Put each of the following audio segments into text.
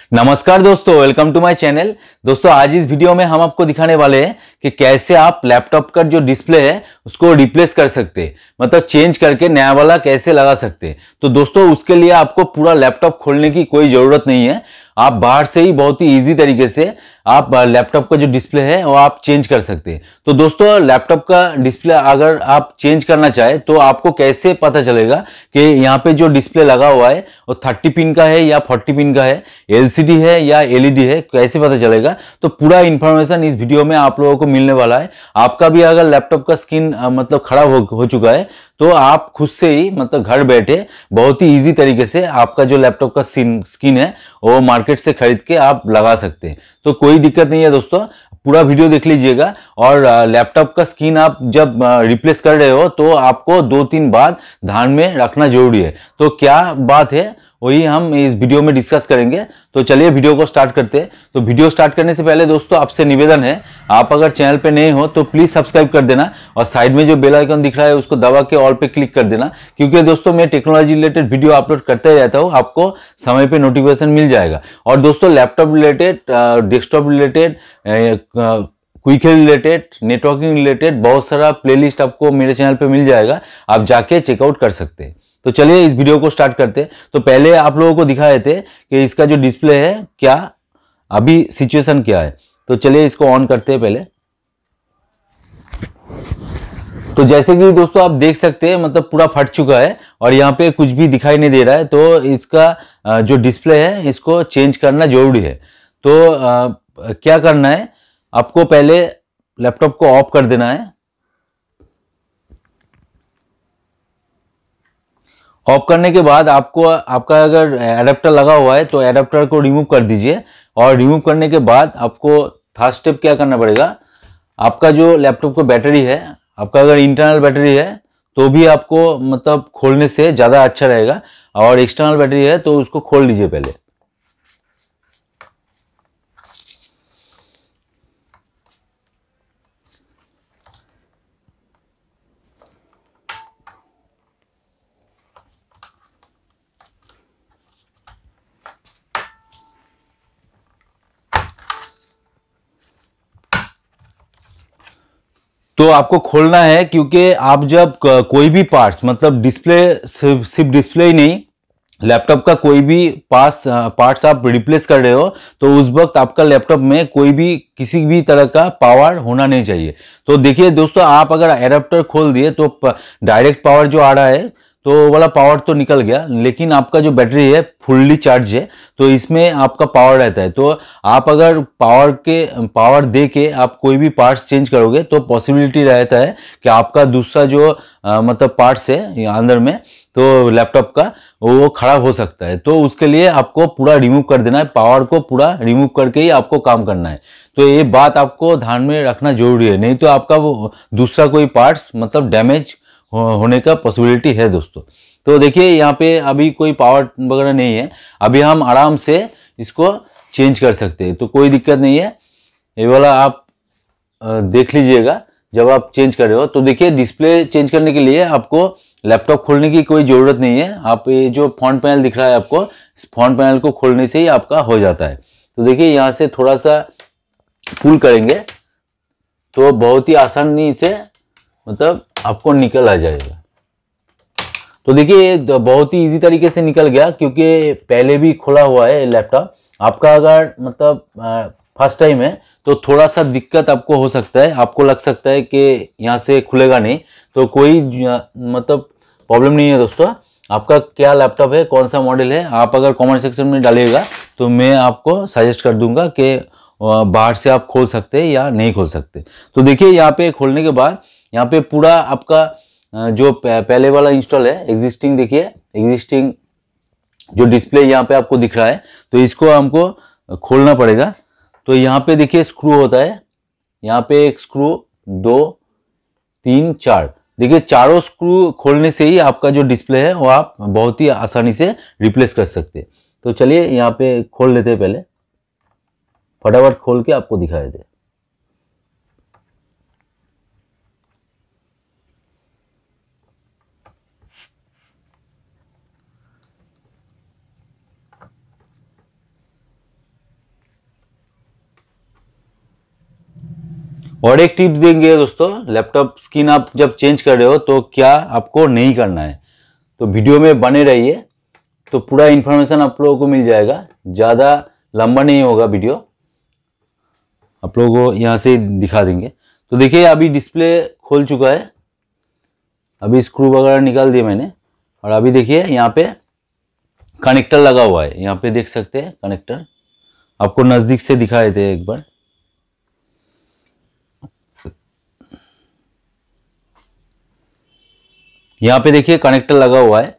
नमस्कार दोस्तों, welcome to my channel. दोस्तों आज इस वीडियो में हम आपको दिखाने वाले हैं कि कैसे आप लैपटॉप का जो डिस्प्ले है उसको रिप्लेस कर सकते हैं, मतलब चेंज करके नया वाला कैसे लगा सकते हैं। तो दोस्तों उसके लिए आपको पूरा लैपटॉप खोलने की कोई जरूरत नहीं है। आप बाहर से ही बहुत ही इजी तरीके से आप लैपटॉप का जो डिस्प्ले है वो आप चेंज कर सकते हैं। तो दोस्तों लैपटॉप का डिस्प्ले अगर आप चेंज करना चाहे तो आपको कैसे पता चलेगा कि यहाँ पे जो डिस्प्ले लगा हुआ है वो 30 पिन का है या 40 पिन का है, एलसीडी है या एलईडी है, कैसे पता चलेगा। तो पूरा इंफॉर्मेशन इस वीडियो में आप लोगों को मिलने वाला है। आपका भी अगर लैपटॉप का स्क्रीन मतलब खराब हो चुका है तो आप खुद से ही मतलब घर बैठे बहुत ही इजी तरीके से आपका जो लैपटॉप का स्क्रीन है वो मार्केट से खरीद के आप लगा सकते हैं। तो कोई दिक्कत नहीं है दोस्तों, पूरा वीडियो देख लीजिएगा। और लैपटॉप का स्क्रीन आप जब रिप्लेस कर रहे हो तो आपको 2-3 बात ध्यान में रखना जरूरी है। तो क्या बात है वही हम इस वीडियो में डिस्कस करेंगे। तो चलिए वीडियो को स्टार्ट करते हैं। तो वीडियो स्टार्ट करने से पहले दोस्तों आपसे निवेदन है, आप अगर चैनल पे नए हो तो प्लीज सब्सक्राइब कर देना और साइड में जो बेल आइकन दिख रहा है उसको दबा के ऑल पे क्लिक कर देना, क्योंकि दोस्तों मैं टेक्नोलॉजी रिलेटेड वीडियो अपलोड करते रहता हूँ, आपको समय पे नोटिफिकेशन मिल जाएगा। और दोस्तों laptop related, desktop related, quick related, networking related बहुत सारा प्लेलिस्ट आपको मेरे चैनल पे मिल जाएगा, आप जाके चेकआउट कर सकते हैं। तो चलिए इस वीडियो को स्टार्ट करते हैं। तो पहले आप लोगों को दिखाए थे कि इसका जो डिस्प्ले है क्या अभी सिचुएशन क्या है। तो चलिए इसको ऑन करते हैं पहले। तो जैसे कि दोस्तों आप देख सकते हैं मतलब पूरा फट चुका है और यहाँ पे कुछ भी दिखाई नहीं दे रहा है। तो इसका जो डिस्प्ले है इसको चेंज करना जरूरी है। तो क्या करना है, आपको पहले लैपटॉप को ऑफ कर देना है। ऑफ करने के बाद आपको आपका अगर एडाप्टर लगा हुआ है तो एडाप्टर को रिमूव कर दीजिए। और रिमूव करने के बाद आपको थर्ड स्टेप क्या करना पड़ेगा, आपका जो लैपटॉप का बैटरी है, आपका अगर इंटरनल बैटरी है तो भी आपको मतलब खोलने से ज़्यादा अच्छा रहेगा, और एक्सटर्नल बैटरी है तो उसको खोल लीजिए पहले। तो आपको खोलना है, क्योंकि आप जब कोई भी पार्ट्स मतलब डिस्प्ले सिर्फ डिस्प्ले ही नहीं, लैपटॉप का कोई भी पार्ट्स आप रिप्लेस कर रहे हो तो उस वक्त आपका लैपटॉप में कोई भी किसी भी तरह का पावर होना नहीं चाहिए। तो देखिए दोस्तों, आप अगर एडाप्टर खोल दिए तो डायरेक्ट पावर जो आ रहा है तो वो वाला पावर तो निकल गया, लेकिन आपका जो बैटरी है फुल्ली चार्ज है तो इसमें आपका पावर रहता है। तो आप अगर पावर दे के आप कोई भी पार्ट्स चेंज करोगे तो पॉसिबिलिटी रहता है कि आपका दूसरा जो मतलब पार्ट्स है अंदर में तो लैपटॉप का वो खराब हो सकता है। तो उसके लिए आपको पूरा रिमूव कर देना है, पावर को पूरा रिमूव करके ही आपको काम करना है। तो ये बात आपको ध्यान में रखना जरूरी है, नहीं तो आपका वो दूसरा कोई पार्ट्स मतलब डैमेज होने का पॉसिबिलिटी है दोस्तों। तो देखिए यहाँ पे अभी कोई पावर वगैरह नहीं है, अभी हम आराम से इसको चेंज कर सकते हैं, तो कोई दिक्कत नहीं है। ये वाला आप देख लीजिएगा जब आप चेंज कर रहे हो। तो देखिए डिस्प्ले चेंज करने के लिए आपको लैपटॉप खोलने की कोई ज़रूरत नहीं है। आप ये जो फ्रंट पैनल दिख रहा है आपको, इस फ्रंट पैनल को खोलने से ही आपका हो जाता है। तो देखिए यहाँ से थोड़ा सा पुल करेंगे तो बहुत ही आसानी से मतलब आपको निकल आ जाएगा। तो देखिए बहुत ही इजी तरीके से निकल गया, क्योंकि पहले भी खुला हुआ है लैपटॉप। आपका अगर मतलब फर्स्ट टाइम है तो थोड़ा सा दिक्कत आपको हो सकता है, आपको लग सकता है कि यहाँ से खुलेगा नहीं, तो कोई मतलब प्रॉब्लम नहीं है दोस्तों। आपका क्या लैपटॉप है, कौन सा मॉडल है, आप अगर कमेंट सेक्शन में डालिएगा तो मैं आपको सजेस्ट कर दूंगा कि बाहर से आप खोल सकते हैं या नहीं खोल सकते। तो देखिए यहाँ पे खोलने के बाद यहाँ पे पूरा आपका जो पहले वाला इंस्टॉल है एग्जिस्टिंग, देखिए एग्जिस्टिंग जो डिस्प्ले यहाँ पे आपको दिख रहा है तो इसको हमको खोलना पड़ेगा। तो यहाँ पे देखिए स्क्रू होता है, यहाँ पे एक स्क्रू, 2, 3, 4, देखिए चारों स्क्रू खोलने से ही आपका जो डिस्प्ले है वो आप बहुत ही आसानी से रिप्लेस कर सकते हैं। तो चलिए यहाँ पे खोल लेते हैं, पहले फटाफट खोल के आपको दिखा देते हैं। और एक टिप्स देंगे दोस्तों, लैपटॉप स्क्रीन आप जब चेंज कर रहे हो तो क्या आपको नहीं करना है, तो वीडियो में बने रहिए, तो पूरा इन्फॉर्मेशन आप लोगों को मिल जाएगा। ज़्यादा लंबा नहीं होगा वीडियो, आप लोगों को यहाँ से दिखा देंगे। तो देखिए अभी डिस्प्ले खोल चुका है, अभी स्क्रू वगैरह निकाल दिए मैंने, और अभी देखिए यहाँ पे कनेक्टर लगा हुआ है, यहाँ पे देख सकते हैं कनेक्टर, आपको नज़दीक से दिखाए थे एक बार। यहाँ पे देखिए कनेक्टर लगा हुआ है।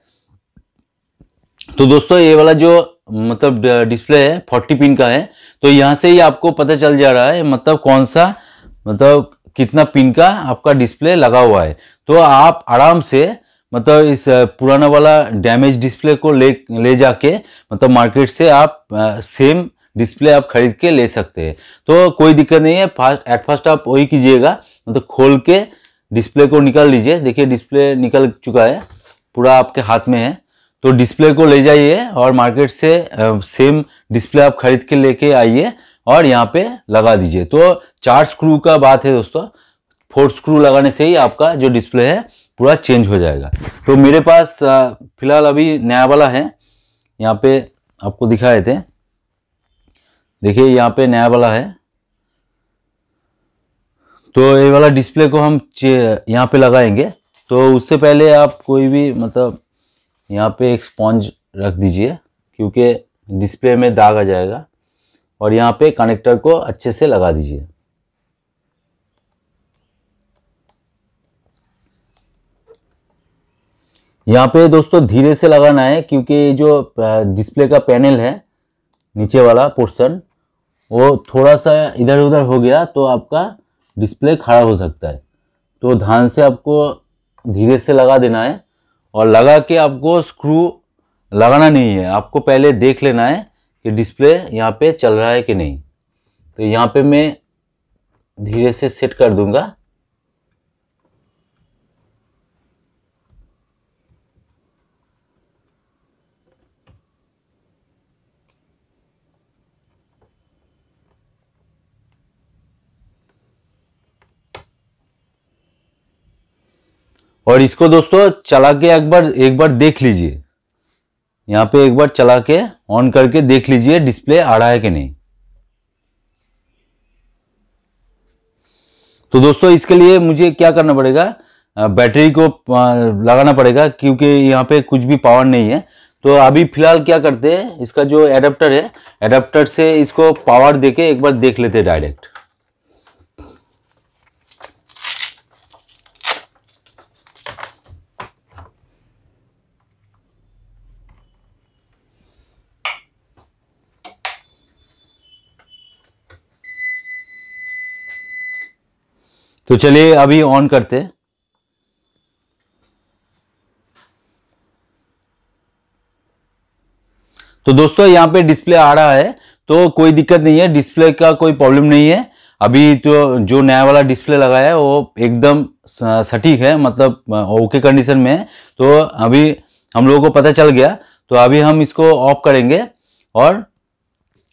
तो दोस्तों ये वाला जो मतलब डिस्प्ले है 40 पिन का है, तो यहाँ से ही आपको पता चल जा रहा है मतलब कौन सा मतलब कितना पिन का आपका डिस्प्ले लगा हुआ है। तो आप आराम से मतलब इस पुराना वाला डैमेज डिस्प्ले को ले जाके मतलब मार्केट से आप सेम डिस्प्ले आप खरीद के ले सकते हैं, तो कोई दिक्कत नहीं है। एट फर्स्ट आप वही कीजिएगा, मतलब खोल के डिस्प्ले को निकाल लीजिए। देखिए डिस्प्ले निकल चुका है, पूरा आपके हाथ में है। तो डिस्प्ले को ले जाइए और मार्केट से सेम डिस्प्ले आप खरीद के लेके आइए और यहाँ पे लगा दीजिए। तो 4 स्क्रू का बात है दोस्तों, 4 स्क्रू लगाने से ही आपका जो डिस्प्ले है पूरा चेंज हो जाएगा। तो मेरे पास फिलहाल अभी नया वाला है, यहाँ पे आपको दिखाए थे, देखिए यहाँ पे नया वाला है। तो ये वाला डिस्प्ले को हम यहाँ पे लगाएंगे। तो उससे पहले आप कोई भी मतलब यहाँ पे एक स्पॉन्ज रख दीजिए, क्योंकि डिस्प्ले में दाग आ जाएगा, और यहाँ पे कनेक्टर को अच्छे से लगा दीजिए। यहाँ पे दोस्तों धीरे से लगाना है, क्योंकि जो डिस्प्ले का पैनल है नीचे वाला पोर्शन, वो थोड़ा सा इधर उधर हो गया तो आपका डिस्प्ले खराब हो सकता है। तो ध्यान से आपको धीरे से लगा देना है, और लगा के आपको स्क्रू लगाना नहीं है, आपको पहले देख लेना है कि डिस्प्ले यहाँ पे चल रहा है कि नहीं। तो यहाँ पे मैं धीरे से सेट कर दूंगा। और इसको दोस्तों चला के एक बार देख लीजिए, यहाँ पे एक बार चला के ऑन करके देख लीजिए डिस्प्ले आ रहा है कि नहीं। तो दोस्तों इसके लिए मुझे क्या करना पड़ेगा, बैटरी को लगाना पड़ेगा, क्योंकि यहाँ पे कुछ भी पावर नहीं है। तो अभी फिलहाल क्या करते हैं, इसका जो एडाप्टर है, एडाप्टर से इसको पावर देके एक बार देख लेते हैं डायरेक्ट। तो चलिए अभी ऑन करते हैं। तो दोस्तों यहाँ पे डिस्प्ले आ रहा है, तो कोई दिक्कत नहीं है, डिस्प्ले का कोई प्रॉब्लम नहीं है। अभी तो जो नया वाला डिस्प्ले लगाया है वो एकदम सटीक है, मतलब ओके कंडीशन में है। तो अभी हम लोगों को पता चल गया, तो अभी हम इसको ऑफ करेंगे और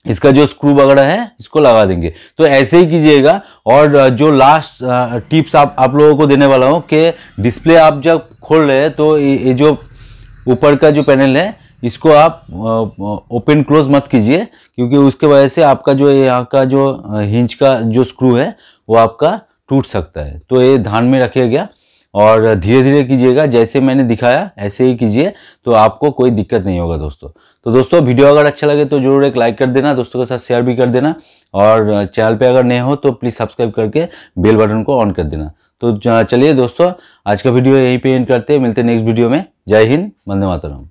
इसका जो स्क्रू वगैरह है इसको लगा देंगे। तो ऐसे ही कीजिएगा। और जो लास्ट टिप्स आप लोगों को देने वाला हूँ कि डिस्प्ले आप जब खोल रहे हैं तो ये जो ऊपर का जो पैनल है इसको आप ओपन क्लोज मत कीजिए, क्योंकि उसके वजह से आपका जो यहाँ का जो हिंज का जो स्क्रू है वो आपका टूट सकता है। तो ये ध्यान में रखिएगा और धीरे धीरे कीजिएगा, जैसे मैंने दिखाया ऐसे ही कीजिए, तो आपको कोई दिक्कत नहीं होगा दोस्तों। तो दोस्तों वीडियो अगर अच्छा लगे तो जरूर एक लाइक कर देना, दोस्तों के साथ शेयर भी कर देना, और चैनल पे अगर नए हो तो प्लीज़ सब्सक्राइब करके बेल बटन को ऑन कर देना। तो चलिए दोस्तों आज का वीडियो यहीं पे एंड करते हैं, मिलते हैं नेक्स्ट वीडियो में। जय हिंद, वंदे मातरम।